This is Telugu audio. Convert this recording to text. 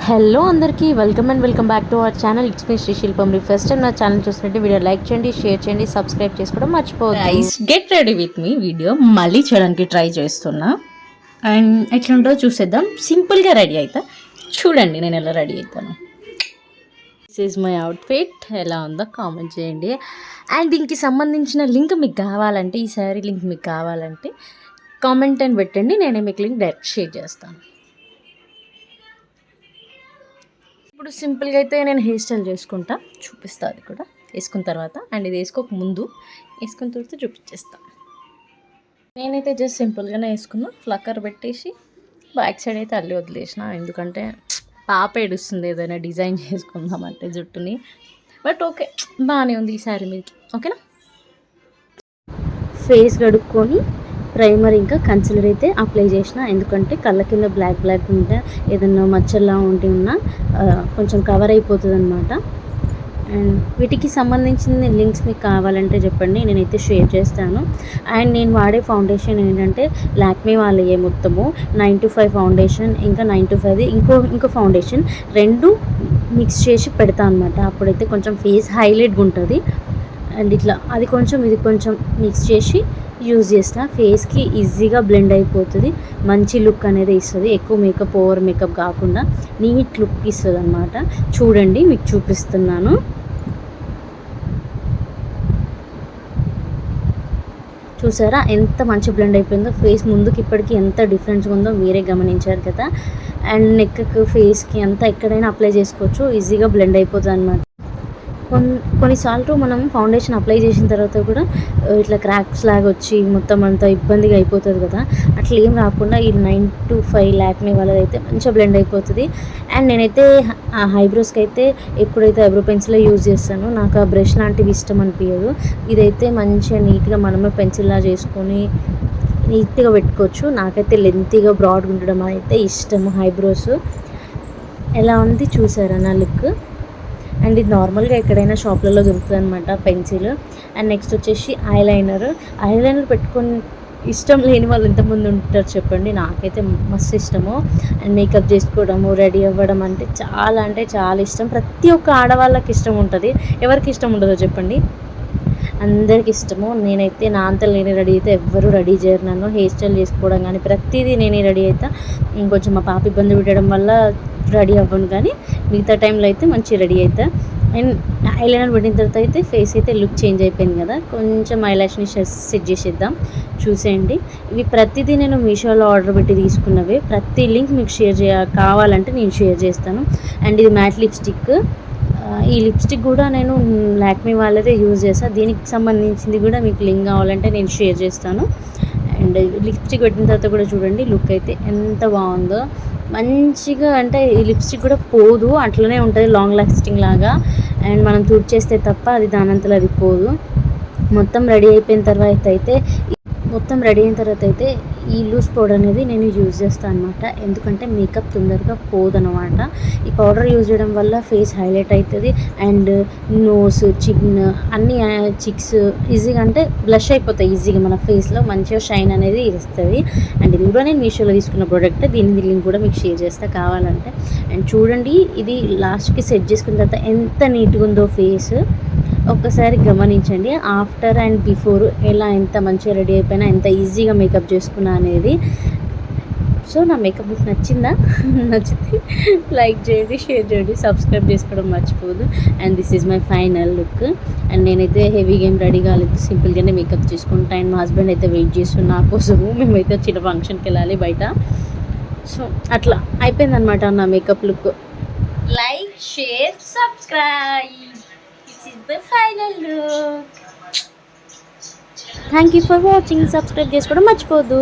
హలో అందరికీ welcome back to our channel. It's me శ్రీశిల్పం. మీరు ఫస్ట్ టైం నా ఛానల్ చూసినట్టు వీడియో లైక్ చేయండి, షేర్ చేయండి, సబ్స్క్రైబ్ చేసుకోవడం మర్చిపోవద్దు. Guys get ready with me video మళ్ళీ చేయడానికి ట్రై చేస్తున్నా. అండ్ ఎట్లుంటో చూసేద్దాం. సింపుల్గా రెడీ అవుతా. చూడండి నేను ఎలా రెడీ అవుతాను. This is my outfit. ఎలా ఉందో కామెంట్ చేయండి. అండ్ దీనికి సంబంధించిన లింక్ మీకు కావాలంటే, ఈ శారీ లింక్ మీకు కావాలంటే కామెంట్ అని పెట్టండి. నేనే మీకు లింక్ డైరెక్ట్ షేర్ చేస్తాను. ఇప్పుడు సింపుల్గా అయితే నేను హెయిర్ స్టైల్ చేసుకుంటా, చూపిస్తాను అది కూడా వేసుకున్న తర్వాత. అండ్ ఇది వేసుకోక ముందు, వేసుకున్న తర్వాత చూపించేస్తాను. నేనైతే జస్ట్ సింపుల్గానే వేసుకున్నా. ఫ్లక్కర్ పెట్టేసి బ్యాక్ సైడ్ అయితే అల్లి వదిలేసిన, ఎందుకంటే పాప ఏడుస్తుంది ఏదైనా డిజైన్ చేసుకుందామంటే జుట్టుని. బట్ ఓకే, బాగానే ఉంది ఈ శారీ మీదకి. ఓకేనా. ఫేస్ కడుక్కొని ప్రైమర్ ఇంకా కన్సిలర్ అయితే అప్లై చేసిన, ఎందుకంటే కళ్ళ కింద బ్లాక్ ఉంటే ఏదన్నా మచ్చల్లా ఉంటే ఉన్నా కొంచెం కవర్ అయిపోతుంది అనమాట. అండ్ వీటికి సంబంధించిన లింక్స్ మీకు కావాలంటే చెప్పండి, నేనైతే షేర్ చేస్తాను. అండ్ నేను వాడే ఫౌండేషన్ ఏంటంటే లాక్మే వాళ్ళే మొత్తము 925 ఫౌండేషన్, ఇంకా 925 ఇంకో ఫౌండేషన్, రెండు మిక్స్ చేసి పెడతా అనమాట. అప్పుడైతే కొంచెం ఫేస్ హైలైట్గా ఉంటుంది. అండ్ ఇట్లా అది కొంచెం ఇది కొంచెం మిక్స్ చేసి యూజ్ చేస్తా. ఫేస్కి ఈజీగా బ్లెండ్ అయిపోతుంది, మంచి లుక్ అనేది ఇస్తుంది. ఎక్కువ మేకప్, ఓవర్ మేకప్ కాకుండా నీట్ లుక్ ఇస్తుంది అనమాట. చూడండి మీకు చూపిస్తున్నాను. చూసారా ఎంత మంచి బ్లెండ్ అయిపోయిందో. ఫేస్ ముందుకి ఇప్పటికీ ఎంత డిఫరెన్స్గా ఉందో మీరే గమనించారు కదా. అండ్ నెక్కి, ఫేస్కి అంతా ఎక్కడైనా అప్లై చేసుకోవచ్చు, ఈజీగా బ్లెండ్ అయిపోతుంది అనమాట. కొన్నిసార్లు మనం ఫౌండేషన్ అప్లై చేసిన తర్వాత కూడా ఇట్లా క్రాక్స్ లాగా వచ్చి మొత్తం అంతా ఇబ్బందిగా అయిపోతుంది కదా. అట్లా ఏం రాకుండా ఈ 925 లాక్మే వాళ్ళది అయితే మంచిగా బ్లెండ్ అయిపోతుంది. అండ్ నేనైతే ఐబ్రోస్కి అయితే ఎప్పుడైతే ఐబ్రో పెన్సిల్ యూజ్ చేస్తానో నాకు ఆ బ్రష్ లాంటివి ఇష్టం అనిపించదు. ఇదైతే మంచిగా నీట్గా మనమే పెన్సిల్లా చేసుకొని నీట్గా పెట్టుకోవచ్చు. నాకైతే లెంతీగా బ్రాడ్గా ఉండడం అయితే ఇష్టము. ఐబ్రోస్ ఎలా ఉంది చూసారా నా లుక్. అండ్ ఇది నార్మల్గా ఎక్కడైనా షాప్లలో దొరుకుతుంది అనమాట పెన్సిల్. అండ్ నెక్స్ట్ వచ్చేసి ఐలైనర్ పెట్టుకొని ఇష్టం లేని వాళ్ళు ఎంతమంది ఉంటారు చెప్పండి. నాకైతే మస్తు ఇష్టము. అండ్ మేకప్ చేసుకోవడము, రెడీ అవ్వడం అంటే చాలా ఇష్టం. ప్రతి ఒక్క ఆడవాళ్ళకి ఇష్టం ఉంటుంది. ఎవరికి ఇష్టం ఉండదో చెప్పండి, అందరికి ఇష్టము. నేనైతే నా అంతా నేనే రెడీ అయితే ఎవ్వరూ రెడీ చేయరు నన్ను. హెయిర్ స్టైల్ చేసుకోవడం కానీ ప్రతిదీ నేనే రెడీ అవుతా. ఇంకొంచెం మా పాప ఇబ్బంది పెట్టడం వల్ల రెడీ అవ్వను, కానీ మిగతా టైంలో అయితే మంచిగా రెడీ అవుతా. అండ్ ఐలైనర్ పెట్టిన తర్వాత అయితే ఫేస్ అయితే లుక్ చేంజ్ అయిపోయింది కదా. కొంచెం ఐలాష్ని సెట్ చేసేద్దాం. చూసేయండి. ఇవి ప్రతిదీ నేను మీషోలో ఆర్డర్ పెట్టి తీసుకున్నవే. ప్రతి లింక్ మీకు కావాలంటే నేను షేర్ చేస్తాను. అండ్ ఇది మ్యాట్ లిప్స్టిక్. ఈ లిప్స్టిక్ కూడా నేను లాక్మే వాళ్ళదే యూజ్ చేస్తాను. దీనికి సంబంధించింది కూడా మీకు లింక్ కావాలంటే నేను షేర్ చేస్తాను. అండ్ లిప్స్టిక్ పెట్టిన తర్వాత కూడా చూడండి లుక్ అయితే ఎంత బాగుందో. మంచిగా అంటే ఈ లిప్స్టిక్ కూడా పోదు, అట్లనే ఉంటుంది లాంగ్ లాస్టింగ్ లాగా. అండ్ మనం తుడిచేస్తే తప్ప అది దానంతలో అది పోదు. మొత్తం రెడీ అయిన తర్వాత అయితే ఈ లూజ్ పౌడర్ అనేది నేను యూజ్ చేస్తాను అనమాట. ఎందుకంటే మేకప్ తొందరగా పోదనమాట. ఈ పౌడర్ యూజ్ చేయడం వల్ల ఫేస్ హైలైట్ అవుతుంది. అండ్ నోస్, చిన్, అన్ని చిక్స్ ఈజీగా అంటే బ్లష్ అయిపోతాయి ఈజీగా. మన ఫేస్లో మంచిగా షైన్ అనేది ఇస్తుంది. అండ్ ఇది కూడా నేను మీషోలో తీసుకున్న ప్రోడక్ట్. దీని లింక్ కూడా మీకు షేర్ చేస్తా కావాలంటే. అండ్ చూడండి ఇది లాస్ట్కి సెట్ చేసుకున్న తర్వాత ఎంత నీట్గా ఉందో ఫేస్. ఒక్కసారి గమనించండి ఆఫ్టర్ అండ్ బిఫోర్ ఎంత మంచిగా రెడీ అయిపోయినా, ఎంత ఈజీగా మేకప్ చేసుకున్నా అనేది. సో నా మేకప్ లుక్ నచ్చిందా? నచ్చితే లైక్ చేయండి, షేర్ చేయండి, సబ్స్క్రైబ్ చేసుకోవడం మర్చిపోదు. And this is my final look. And నేనైతే హెవీగా ఏం రెడీ కాలేదు, సింపుల్గానే మేకప్ చేసుకుంటా. అండ్ మా హస్బెండ్ అయితే వెయిట్ చేస్తున్నా నా కోసము. మేమైతే చిన్న ఫంక్షన్కి వెళ్ళాలి బయట. సో అట్లా అయిపోయిందనమాట నా makeup look. Like, share, subscribe. The final look. Thank you for watching. Subscribe చేసుకోవడం మర్చిపోవద్దు.